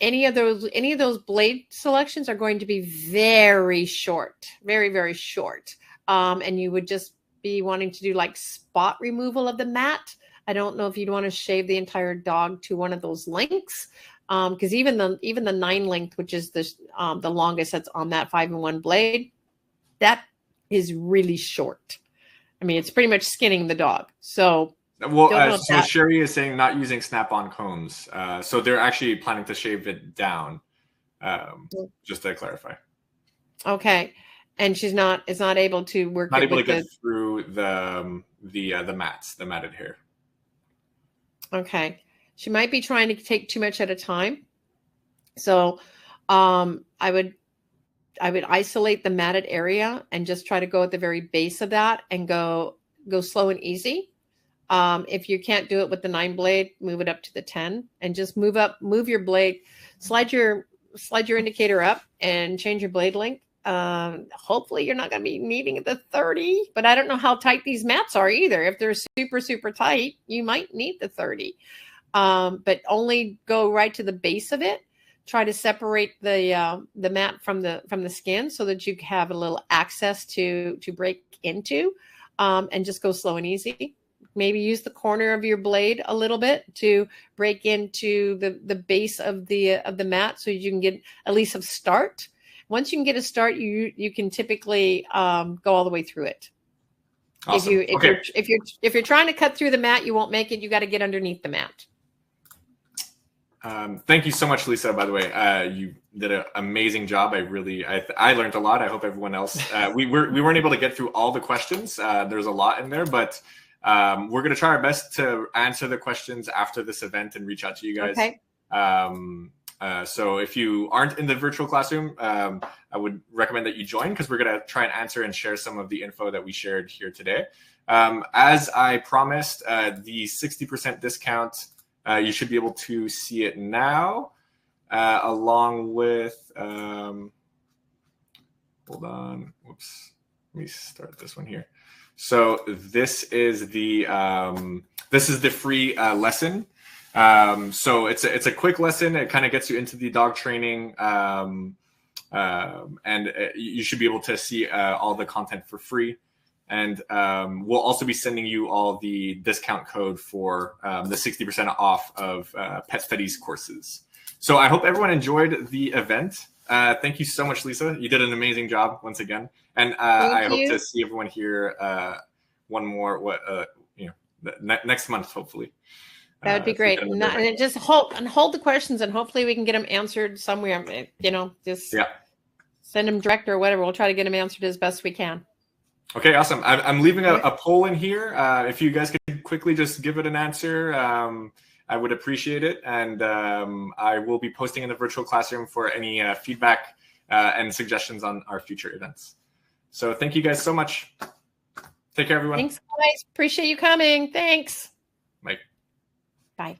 Any of those blade selections are going to be very short, very, very short. And you would just be wanting to do like spot removal of the mat. I don't know if you'd want to shave the entire dog to one of those lengths, because even the 9 length, which is the longest that's on that 5-in-1 blade, that is really short. I mean, it's pretty much skinning the dog. So, so Sherry is saying not using snap-on combs. So they're actually planning to shave it down. Just to clarify. Okay, and it's not able to work. Not able to get through the mats, the matted hair. Okay, she might be trying to take too much at a time. So, I would isolate the matted area and just try to go at the very base of that and go slow and easy. If you can't do it with the 9 blade, move it up to the 10 and just move your blade, slide your indicator up and change your blade length. Hopefully you're not going to be needing the 30, but I don't know how tight these mats are either. If they're super, super tight, you might need the 30, but only go right to the base of it. Try to separate the mat from the skin so that you have a little access to break into, and just go slow and easy. Maybe use the corner of your blade a little bit to break into the base of the mat so you can get at least a start. Once you can get a start, you can typically go all the way through it. Awesome. If you're trying to cut through the mat, you won't make it. You got to get underneath the mat. Thank you so much, Lisa. By the way, you did an amazing job. I learned a lot. I hope everyone else. We weren't able to get through all the questions. There's a lot in there, but we're gonna try our best to answer the questions after this event and reach out to you guys. Okay. So if you aren't in the virtual classroom, I would recommend that you join, because we're gonna try and answer and share some of the info that we shared here today. As I promised, the 60% discount. You should be able to see it now, along with, hold on, whoops, let me start this one here. So this is the free lesson. So it's a quick lesson. It kind of gets you into the dog training, and you should be able to see all the content for free. And we'll also be sending you all the discount code for the 60% off of Pet Studies courses. So I hope everyone enjoyed the event. Thank you so much, Lisa. You did an amazing job once again. And I hope to see everyone here one more, next month, hopefully. That would be great. And just hold the questions, and hopefully we can get them answered somewhere. Just send them direct or whatever. We'll try to get them answered as best we can. Okay, awesome. I'm leaving a poll in here. If you guys could quickly just give it an answer, I would appreciate it. And I will be posting in the virtual classroom for any feedback and suggestions on our future events. So thank you guys so much. Take care, everyone. Thanks, guys. Appreciate you coming. Thanks. Bye. Bye.